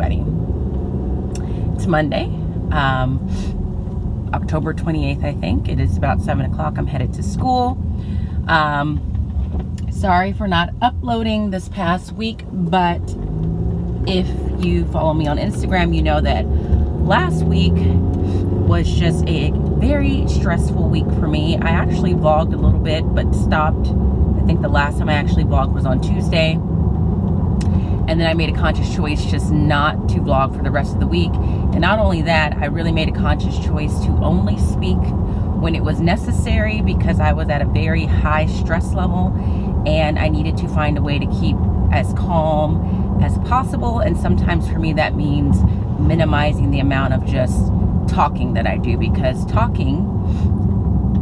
everybody. It's Monday, October 28th, I think. It is about 7 o'clock. I'm headed to school. Sorry for not uploading this past week, but if you follow me on Instagram, you know that last week was just a very stressful week for me. I actually vlogged a little bit, but stopped. I think the last time I actually vlogged was on Tuesday. And then I made a conscious choice just not to vlog for the rest of the week. And not only that, I really made a conscious choice to only speak when it was necessary, because I was at a very high stress level and I needed to find a way to keep as calm as possible. And sometimes for me that means minimizing the amount of just talking that I do, because talking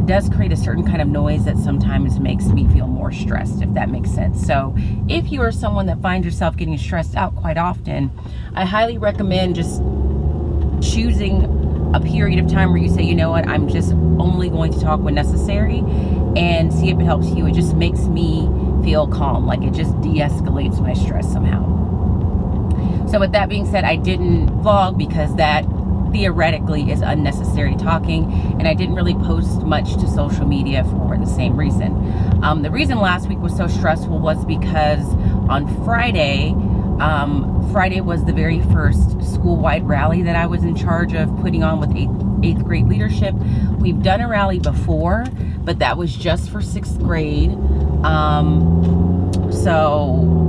does create a certain kind of noise that sometimes makes me feel more stressed, if that makes sense. So if you are someone that finds yourself getting stressed out quite often, I highly recommend just choosing a period of time where you say, you know what, I'm just only going to talk when necessary, and see if it helps you. It just makes me feel calm, like it just de-escalates my stress somehow. So with that being said, I didn't vlog because that theoretically is unnecessary talking, and I didn't really post much to social media for the same reason. The reason last week was so stressful was because on Friday was the very first school-wide rally that I was in charge of putting on with eighth grade leadership. We've done a rally before, but that was just for 6th grade. So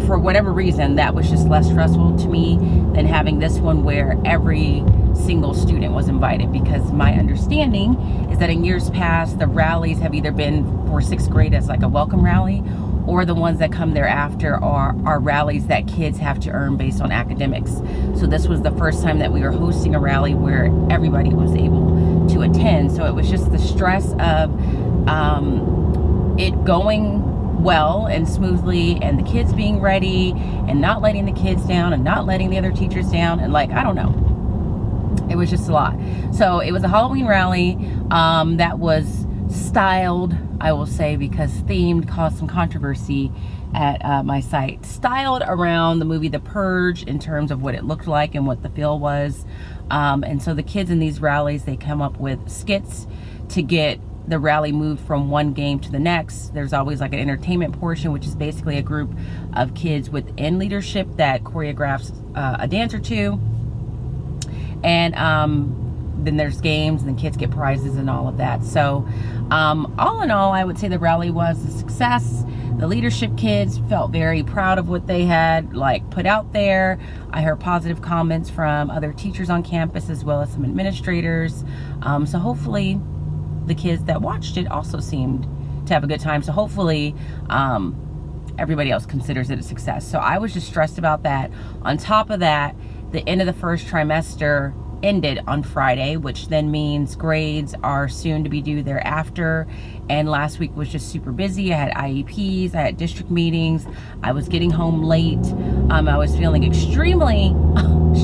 for whatever reason, that was just less stressful to me than having this one where every single student was invited, because my understanding is that in years past, the rallies have either been for 6th grade as like a welcome rally, or the ones that come thereafter are rallies that kids have to earn based on academics. So this was the first time that we were hosting a rally where everybody was able to attend. So it was just the stress of it going well and smoothly, and the kids being ready and not letting the kids down and not letting the other teachers down, and like, I don't know, it was just a lot. So it was a Halloween rally that was styled, I will say, because themed caused some controversy at my site, styled around the movie The Purge in terms of what it looked like and what the feel was. And so the kids in these rallies, they come up with skits to get the rally moved from one game to the next. There's always like an entertainment portion, which is basically a group of kids within leadership that choreographs a dance or two. And then there's games, and the kids get prizes and all of that. So all in all, I would say the rally was a success. The leadership kids felt very proud of what they had like put out there. I heard positive comments from other teachers on campus as well as some administrators. So hopefully the kids that watched it also seemed to have a good time. So hopefully everybody else considers it a success. So I was just stressed about that. On top of that, the end of the first trimester ended on Friday, which then means grades are soon to be due thereafter. And last week was just super busy. I had IEPs, I had district meetings, I was getting home late. I was feeling extremely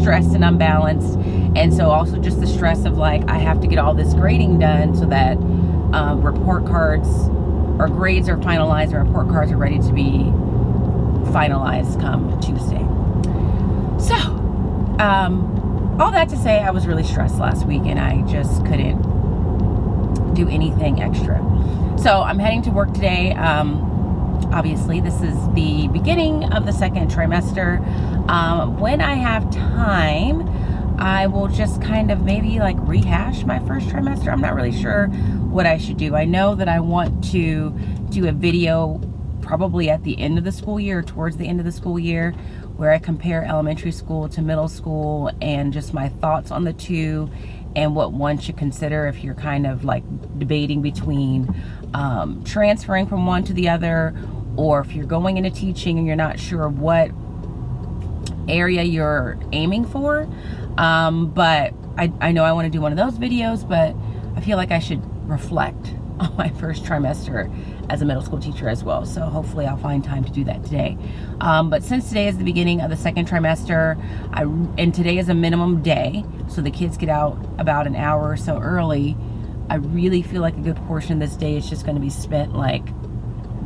stressed and unbalanced. And so also just the stress of like, I have to get all this grading done so that report cards or grades are finalized and report cards are ready to be finalized come Tuesday. So, all that to say, I was really stressed last week and I just couldn't do anything extra. So I'm heading to work today. Obviously, this is the beginning of the second trimester. When I have time, I will just kind of maybe like rehash my first trimester. I'm not really sure what I should do. I know that I want to do a video probably at the end of the school year, towards the end of the school year, where I compare elementary school to middle school and just my thoughts on the two and what one should consider if you're kind of like debating between transferring from one to the other, or if you're going into teaching and you're not sure what area you're aiming for. But I know I want to do one of those videos, but I feel like I should reflect on my first trimester as a middle school teacher as well. So hopefully I'll find time to do that today. But since today is the beginning of the second trimester, and today is a minimum day, so the kids get out about an hour or so early, I really feel like a good portion of this day is just going to be spent like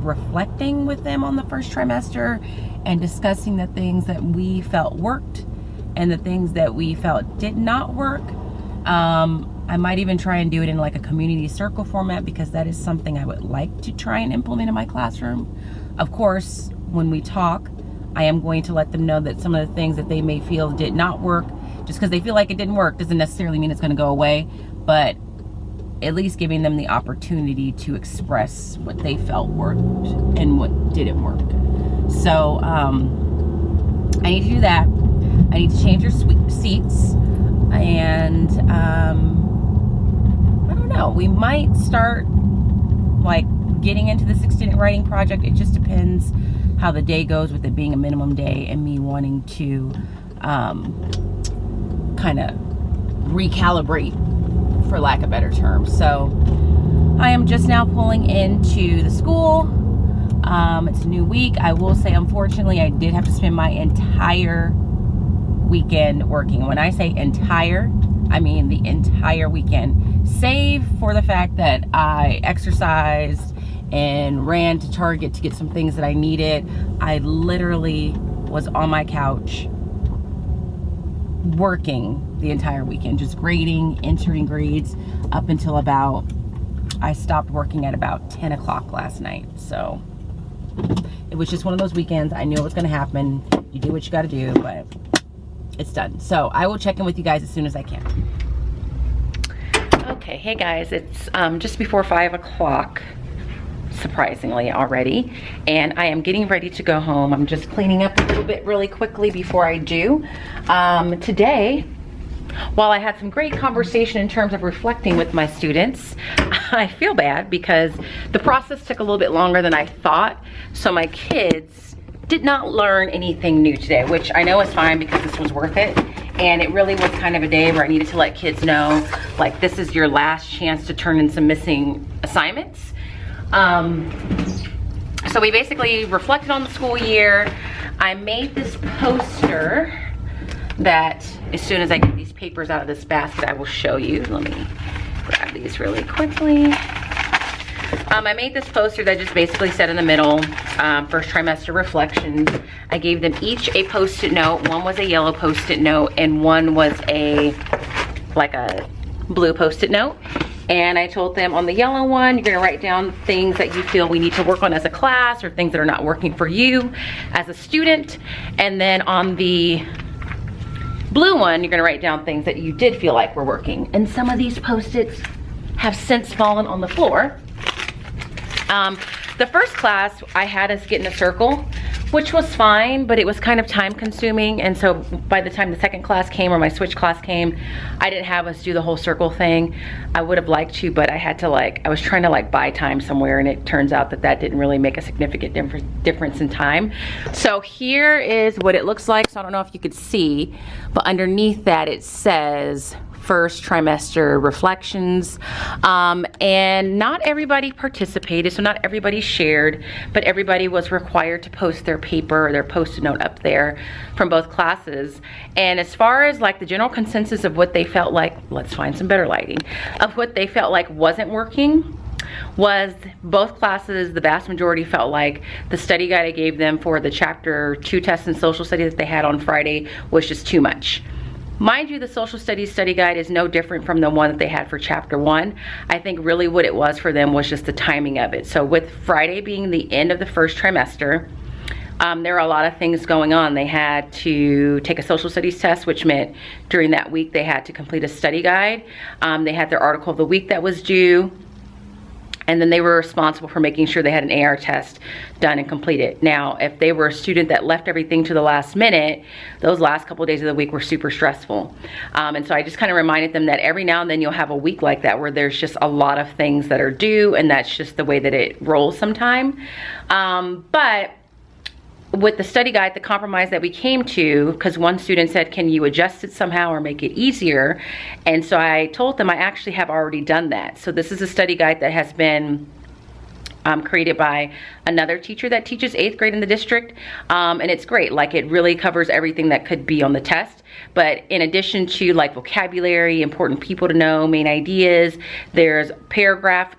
reflecting with them on the first trimester and discussing the things that we felt worked and the things that we felt did not work. I might even try and do it in like a community circle format, because that is something I would like to try and implement in my classroom. Of course, when we talk, I am going to let them know that some of the things that they may feel did not work, just because they feel like it didn't work doesn't necessarily mean it's going to go away, but at least giving them the opportunity to express what they felt worked and what didn't work. So I need to do that. I need to change your seats, and I don't know, we might start like getting into this extended writing project. It just depends how the day goes, with it being a minimum day and me wanting to kind of recalibrate, for lack of a better term. So I am just now pulling into the school. It's a new week. I will say, unfortunately, I did have to spend my entire weekend working. When I say entire, I mean the entire weekend, save for the fact that I exercised and ran to Target to get some things that I needed. I literally was on my couch working the entire weekend, just grading, entering grades up until about, I stopped working at about 10 o'clock last night. So it was just one of those weekends. I knew it was going to happen. You do what you got to do, but it's done. So I will check in with you guys as soon as I can. Okay, hey guys, it's just before 5 o'clock, surprisingly already, and I am getting ready to go home. I'm just cleaning up a little bit really quickly before I do. Today, while I had some great conversation in terms of reflecting with my students, I feel bad because the process took a little bit longer than I thought. So my kids did not learn anything new today, which I know is fine because this was worth it. And it really was kind of a day where I needed to let kids know, like, this is your last chance to turn in some missing assignments. So we basically reflected on the school year. I made this poster that, as soon as I get these papers out of this basket, I will show you. Let me grab these really quickly. I made this poster that just basically said in the middle, first trimester reflections. I gave them each a post-it note. One was a yellow post-it note and one was like a blue post-it note. And I told them on the yellow one, you're gonna write down things that you feel we need to work on as a class, or things that are not working for you as a student. And then on the blue one, you're gonna write down things that you did feel like were working. And some of these post-its have since fallen on the floor. The first class, I had us get in a circle, which was fine, but it was kind of time consuming. And so by the time the second class came, or my switch class came, I didn't have us do the whole circle thing. I would have liked to, but I had to I was trying to buy time somewhere, and it turns out that that didn't really make a significant difference in time. So here is what it looks like. So I don't know if you could see, but underneath that it says first trimester reflections, and not everybody participated, so not everybody shared, but everybody was required to post their paper or their post-it note up there from both classes. And as far as the general consensus of what they felt like, let's find some better lighting, of what they felt like wasn't working, was both classes, the vast majority felt like the study guide I gave them for the chapter 2 test in social studies that they had on Friday was just too much. Mind you, the social studies study guide is no different from the one that they had for chapter 1. I think really what it was for them was just the timing of it. So with Friday being the end of the first trimester, there were a lot of things going on. They had to take a social studies test, which meant during that week they had to complete a study guide. They had their article of the week that was due. And then they were responsible for making sure they had an AR test done and completed. Now, if they were a student that left everything to the last minute, those last couple of days of the week were super stressful. And so I just kind of reminded them that every now and then you'll have a week like that where there's just a lot of things that are due, and that's just the way that it rolls sometime. But with the study guide, the compromise that we came to, because one student said, can you adjust it somehow or make it easier? And so I told them I actually have already done that. So this is a study guide that has been created by another teacher that teaches 8th grade in the district. And it's great. It really covers everything that could be on the test. But in addition to vocabulary, important people to know, main ideas, there's paragraph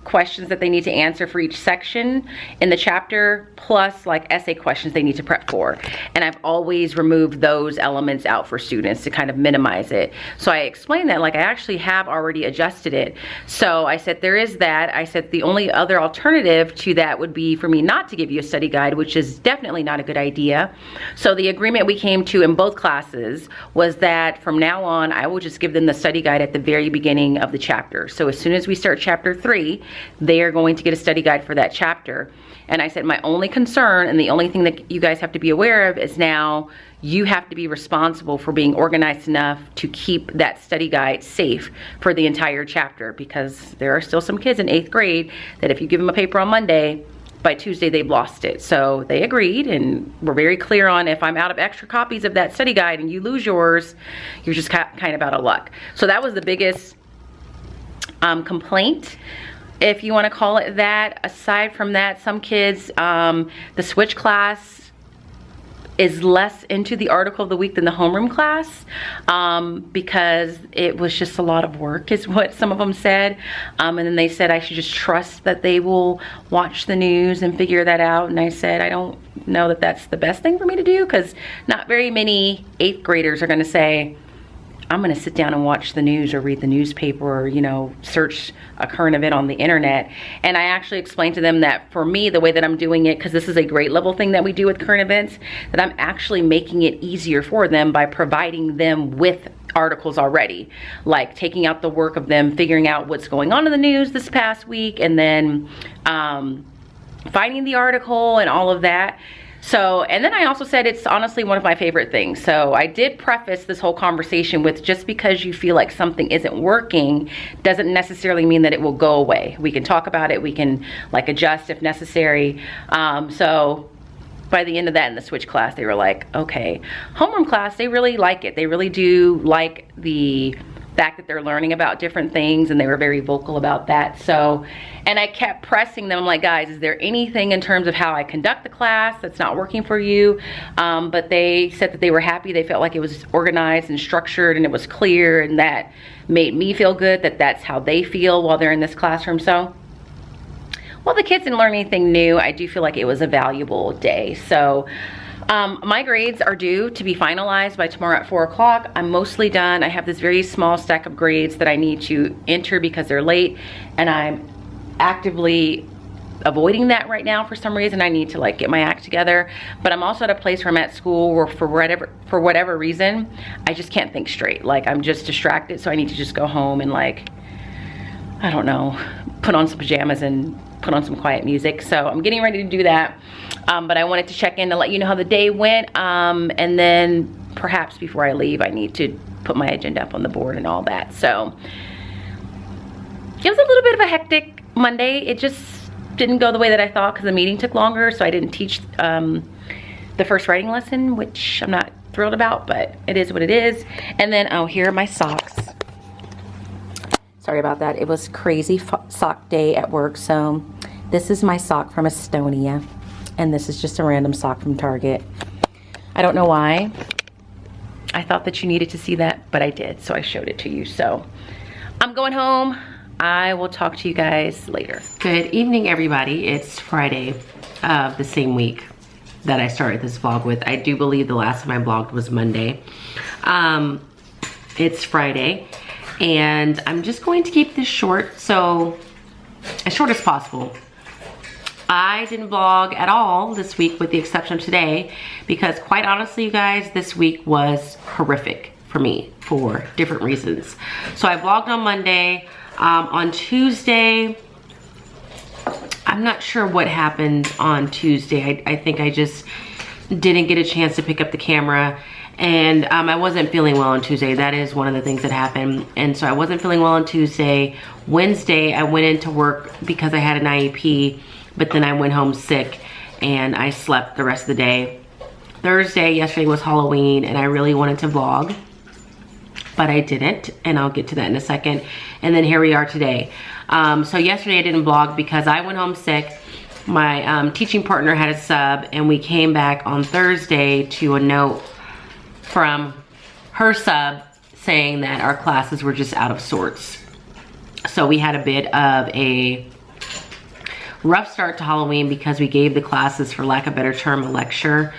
questions that they need to answer for each section in the chapter, plus like essay questions they need to prep for. And I've always removed those elements out for students to kind of minimize it. So I explained that, like, I actually have already adjusted it. So I said there is that. I said the only other alternative to that would be for me not to give you a study guide, which is definitely not a good idea. So the agreement we came to in both classes was that from now on, I will just give them the study guide at the very beginning of the chapter. So as soon as we start chapter 3, they are going to get a study guide for that chapter. And I said my only concern and the only thing that you guys have to be aware of is now you have to be responsible for being organized enough to keep that study guide safe for the entire chapter, because there are still some kids in 8th grade that if you give them a paper on Monday, by Tuesday they've lost it. So they agreed, and we're very clear on if I'm out of extra copies of that study guide and you lose yours, you're just kind of out of luck. So that was the biggest complaint, if you want to call it that. Aside from that, some kids, the switch class is less into the article of the week than the homeroom class, because it was just a lot of work is what some of them said. And then they said I should just trust that they will watch the news and figure that out. And I said I don't know that that's the best thing for me to do, because not very many 8th graders are going to say, I'm gonna sit down and watch the news or read the newspaper or, you know, search a current event on the internet. And I actually explained to them that for me, the way that I'm doing it, because this is a grade level thing that we do with current events, that I'm actually making it easier for them by providing them with articles already, like taking out the work of them figuring out what's going on in the news this past week, and then finding the article and all of that. So, and then I also said it's honestly one of my favorite things. So I did preface this whole conversation with, just because you feel like something isn't working doesn't necessarily mean that it will go away. We can talk about it, we can like adjust if necessary. So by the end of that in the switch class, they were like, okay. Homeroom class, they really like it. They really do like the fact that they're learning about different things, and they were very vocal about that. So, and I kept pressing them, like, guys, is there anything in terms of how I conduct the class that's not working for you? But they said that they were happy. They felt like it was organized and structured and it was clear, and that made me feel good that that's how they feel while they're in this classroom. So, well, the kids didn't learn anything new. I do feel like it was a valuable day. So, my grades are due to be finalized by tomorrow at 4 o'clock. I'm mostly done. I have this very small stack of grades that I need to enter because they're late, and I'm actively avoiding that right now for some reason. I need to like get my act together. But I'm also at a place where I'm at school where for whatever reason, I just can't think straight. Like, I'm just distracted, so I need to just go home and, like, I don't know, put on some pajamas and put on some quiet music. So I'm getting ready to do that. But I wanted to check in to let you know how the day went. And then perhaps before I leave, I need to put my agenda up on the board and all that. So it was a little bit of a hectic Monday. It just didn't go the way that I thought because the meeting took longer. So I didn't teach the first writing lesson, which I'm not thrilled about, but it is what it is. And then, oh, here are my socks. Sorry about that. It was crazy sock day at work. So this is my sock from Estonia, and this is just a random sock from Target. I don't know why. I thought that you needed to see that, but I did, so I showed it to you. So I'm going home. I will talk to you guys later. Good evening, everybody. It's Friday of the same week that I started this vlog with. I do believe the last time I vlogged was Monday. It's Friday. And I'm just going to keep this short, so as short as possible. I didn't vlog at all this week with the exception of today, because quite honestly, you guys, this week was horrific for me for different reasons. So I vlogged on Monday. On Tuesday, I'm not sure what happened on Tuesday. I think I just didn't get a chance to pick up the camera. And I wasn't feeling well on Tuesday. That is one of the things that happened. And so I wasn't feeling well on Tuesday. Wednesday, I went into work because I had an IEP, but then I went home sick and I slept the rest of the day. Thursday, yesterday was Halloween, and I really wanted to vlog, but I didn't, and I'll get to that in a second. And then here we are today. So yesterday I didn't vlog because I went home sick. My teaching partner had a sub, and we came back on Thursday to a note from her sub saying that our classes were just out of sorts. So we had a bit of a rough start to Halloween because we gave the classes, for lack of a better term, a lecture,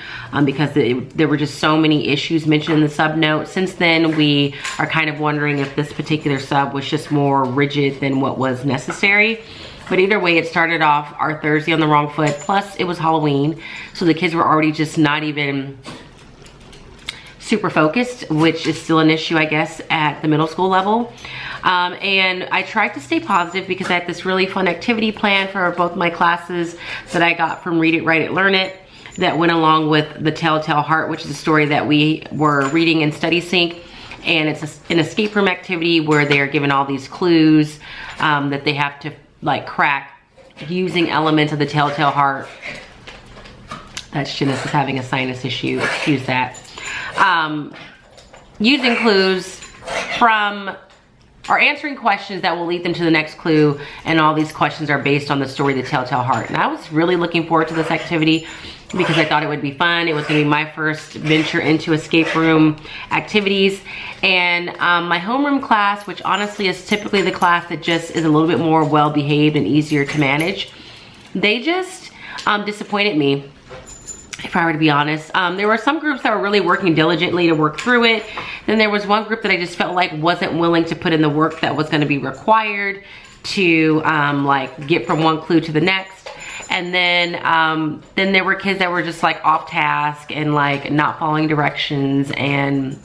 because there were just so many issues mentioned in the sub note. Since then, we are kind of wondering if this particular sub was just more rigid than what was necessary. But either way, it started off our Thursday on the wrong foot. Plus, it was Halloween, so the kids were already just not even super focused, which is still an issue, I guess, at the middle school level. And I tried to stay positive because I had this really fun activity plan for both my classes that I got from Read It, Write It, Learn It, that went along with The Telltale Heart, which is a story that we were reading in Study Sync. And it's an escape room activity where they are given all these clues that they have to like crack using elements of The Telltale Heart. That's Genesis having a sinus issue, excuse that. Using clues from, or answering questions that will lead them to the next clue, and all these questions are based on the story The Telltale Heart. And I was really looking forward to this activity because I thought it would be fun. It was gonna be my first venture into escape room activities. And my homeroom class, which honestly is typically the class that just is a little bit more well-behaved and easier to manage, they just disappointed me, if I were to be honest. There were some groups that were really working diligently to work through it. Then there was one group that I just felt like wasn't willing to put in the work that was gonna be required to like get from one clue to the next. And then there were kids that were just like off task and like not following directions, and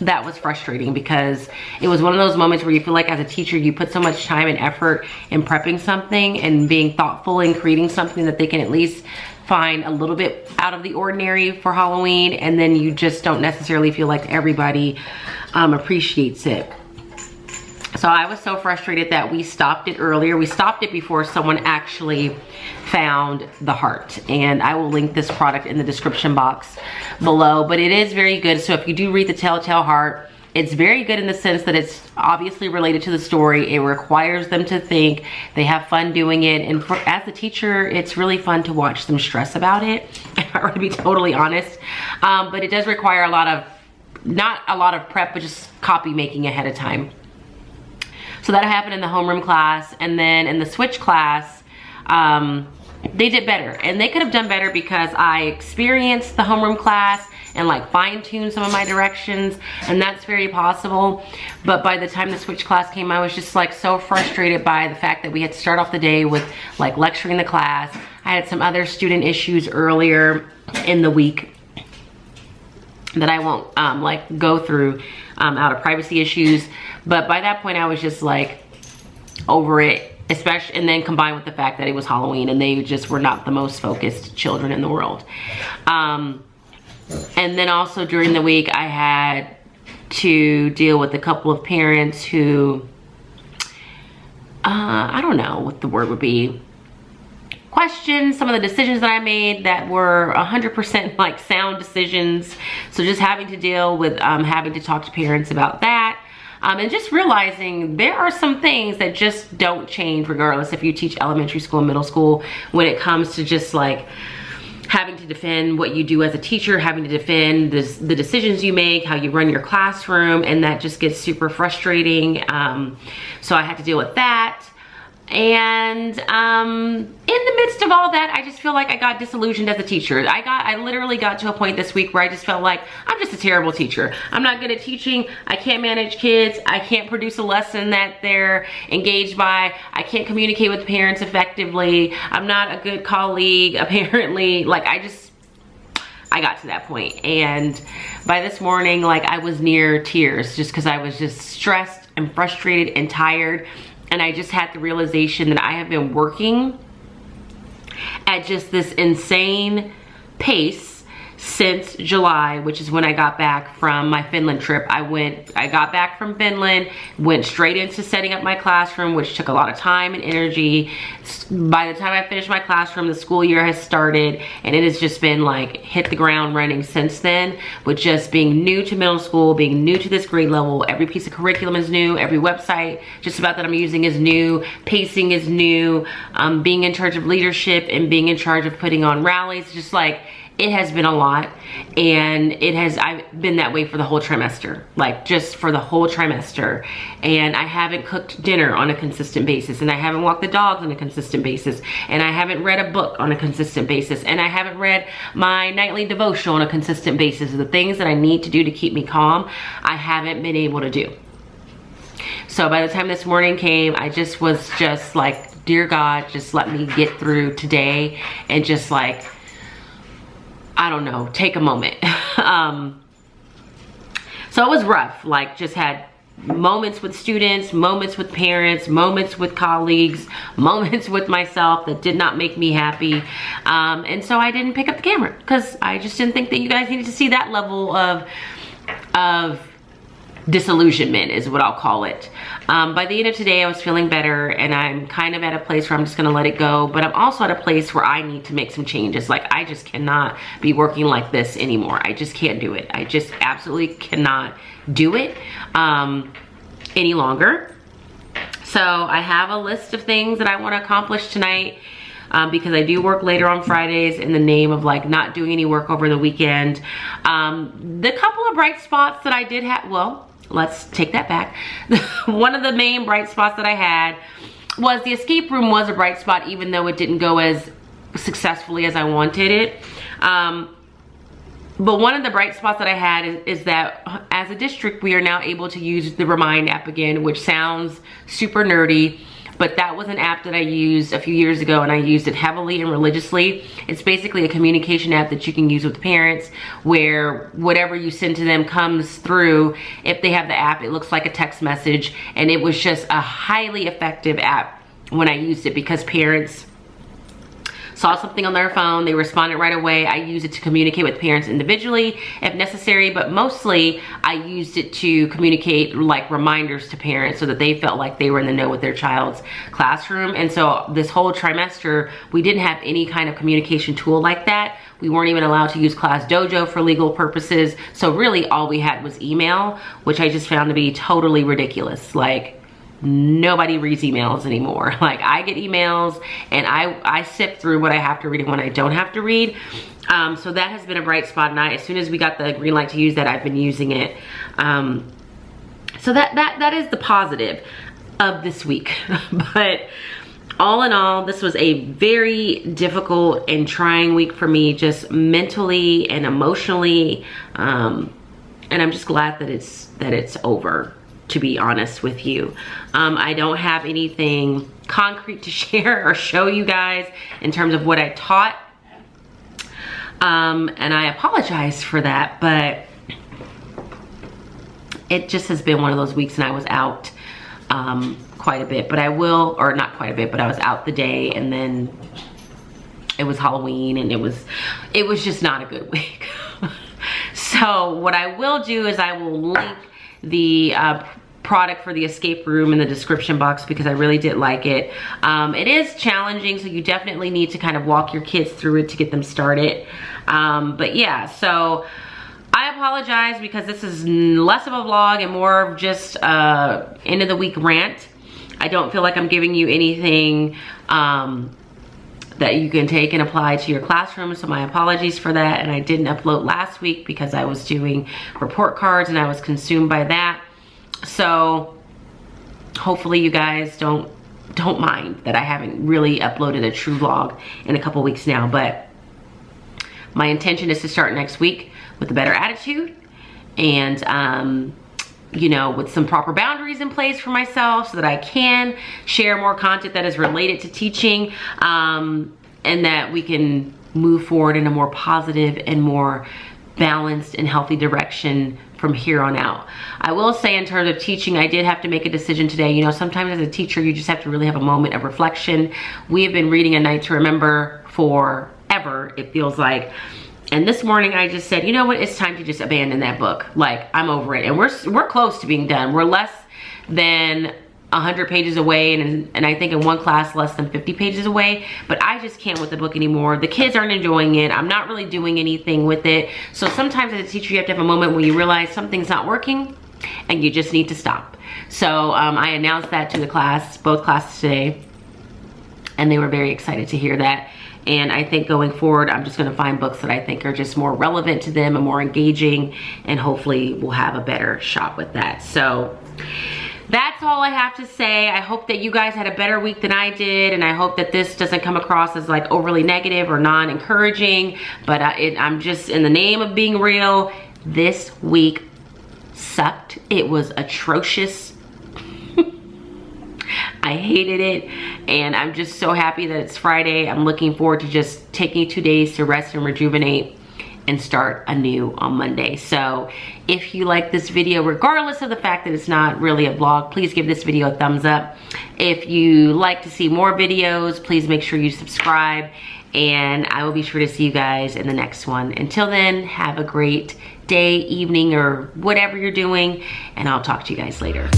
that was frustrating because it was one of those moments where you feel like as a teacher you put so much time and effort in prepping something and being thoughtful in creating something that they can at least find a little bit out of the ordinary for Halloween, and then you just don't necessarily feel like everybody appreciates it. So I was so frustrated that we stopped it earlier. We stopped it before someone actually found the heart. And I will link this product in the description box below. But it is very good. So if you do read The Telltale Heart, it's very good in the sense that it's obviously related to the story. It requires them to think. They have fun doing it. And as a teacher, it's really fun to watch them stress about it, if I were to be totally honest. But it does require a lot of, not a lot of prep, but just copy making ahead of time. So that happened in the homeroom class. And then in the switch class, they did better. And they could have done better because I experienced the homeroom class and like fine-tuned some of my directions, and that's very possible. But by the time the switch class came, I was just like so frustrated by the fact that we had to start off the day with like lecturing the class. I had some other student issues earlier in the week that I won't like go through out of privacy issues. But by that point I was just like over it, especially, and then combined with the fact that it was Halloween and they just were not the most focused children in the world. And then also during the week I had to deal with a couple of parents who, I don't know what the word would be, questioned some of the decisions that I made that were 100% like sound decisions. So just having to deal with having to talk to parents about that. And just realizing there are some things that just don't change regardless if you teach elementary school and middle school, when it comes to just like having to defend what you do as a teacher, having to defend the decisions you make, how you run your classroom, and that just gets super frustrating. So I had to deal with that. And in the midst of all that, I just feel like I got disillusioned as a teacher. I literally got to a point this week where I just felt like I'm just a terrible teacher. I'm not good at teaching. I can't manage kids. I can't produce a lesson that they're engaged by. I can't communicate with parents effectively. I'm not a good colleague, apparently. Like I got to that point. And by this morning, like I was near tears just because I was just stressed and frustrated and tired. And I just had the realization that I have been working at just this insane pace since July, which is when I got back from my Finland trip. I got back from Finland, went straight into setting up my classroom, which took a lot of time and energy. By the time I finished my classroom, the school year has started, and it has just been like hit the ground running since then, with just being new to middle school, being new to this grade level. Every piece of curriculum is new, every website just about that I'm using is new, pacing is new, being in charge of leadership and being in charge of putting on rallies, just like it has been a lot, and I've been that way for the whole trimester, like just for the whole trimester. And I haven't cooked dinner on a consistent basis, and I haven't walked the dogs on a consistent basis, and I haven't read a book on a consistent basis, and I haven't read my nightly devotional on a consistent basis. The things that I need to do to keep me calm, I haven't been able to do. So by the time this morning came, I just was just like, dear God, just let me get through today, and just like, I don't know, take a moment. So it was rough, like just had moments with students, moments with parents, moments with colleagues, moments with myself that did not make me happy. And so I didn't pick up the camera because I just didn't think that you guys needed to see that level of disillusionment, is what I'll call it. By the end of today, I was feeling better, and I'm kind of at a place where I'm just gonna let it go, but I'm also at a place where I need to make some changes. Like, I just cannot be working like this anymore. I just can't do it. I just absolutely cannot do it any longer. So I have a list of things that I want to accomplish tonight, because I do work later on Fridays in the name of like not doing any work over the weekend. The couple of bright spots that I did have, well, let's take that back. One of the main bright spots that I had was the escape room was a bright spot, even though it didn't go as successfully as I wanted it. But one of the bright spots that I had is that as a district, we are now able to use the Remind app again, which sounds super nerdy, but that was an app that I used a few years ago, and I used it heavily and religiously. It's basically a communication app that you can use with parents, where whatever you send to them comes through. If they have the app, it looks like a text message, and it was just a highly effective app when I used it, because parents saw something on their phone, they responded right away. I used it to communicate with parents individually if necessary, but mostly I used it to communicate like reminders to parents so that they felt like they were in the know with their child's classroom. And so this whole trimester, we didn't have any kind of communication tool like that. We weren't even allowed to use Class Dojo for legal purposes. So really all we had was email, which I just found to be totally ridiculous. Like, nobody reads emails anymore. Like, I get emails and I sift through what I have to read and what I don't have to read. So that has been a bright spot, and as soon as we got the green light to use that, I've been using it. So that is the positive of this week. But all in all, this was a very difficult and trying week for me, just mentally and emotionally. And I'm just glad that it's over, to be honest with you. I don't have anything concrete to share or show you guys in terms of what I taught. And I apologize for that, but it just has been one of those weeks, and I was out quite a bit, but I will, or not quite a bit, but I was out the day, and then it was Halloween, and it was just not a good week. So what I will do is I will link the product for the escape room in the description box, because I really did like it. It is challenging, so you definitely need to kind of walk your kids through it to get them started. But yeah, so I apologize, because this is less of a vlog and more of just end of the week rant. I don't feel like I'm giving you anything that you can take and apply to your classroom, so my apologies for that. And I didn't upload last week because I was doing report cards and I was consumed by that. So hopefully you guys don't mind that I haven't really uploaded a true vlog in a couple weeks now, but my intention is to start next week with a better attitude, and you know, with some proper boundaries in place for myself, so that I can share more content that is related to teaching, and that we can move forward in a more positive and more balanced and healthy direction from here on out. I will say, in terms of teaching, I did have to make a decision today. You know, sometimes as a teacher, you just have to really have a moment of reflection. We have been reading A Night to Remember forever, it feels like. And this morning I just said, you know what, it's time to just abandon that book. Like, I'm over it. And we're close to being done. We're less than 100 pages away, and I think in one class less than 50 pages away, but I just can't with the book anymore. The kids aren't enjoying it. I'm not really doing anything with it. So sometimes as a teacher, you have to have a moment where you realize something's not working and you just need to stop. So I announced that to the class, both classes today, and they were very excited to hear that. And I think going forward, I'm just gonna find books that I think are just more relevant to them and more engaging, and hopefully we'll have a better shot with that. So that's all I have to say. I hope that you guys had a better week than I did, and I hope that this doesn't come across as like overly negative or non-encouraging, but I'm just, in the name of being real, this week sucked. It was atrocious. I hated it, and I'm just so happy that it's Friday. I'm looking forward to just taking 2 days to rest and rejuvenate and start anew on Monday. So if you like this video, regardless of the fact that it's not really a vlog, please give this video a thumbs up. If you like to see more videos, please make sure you subscribe, and I will be sure to see you guys in the next one. Until then, have a great day, evening, or whatever you're doing, and I'll talk to you guys later.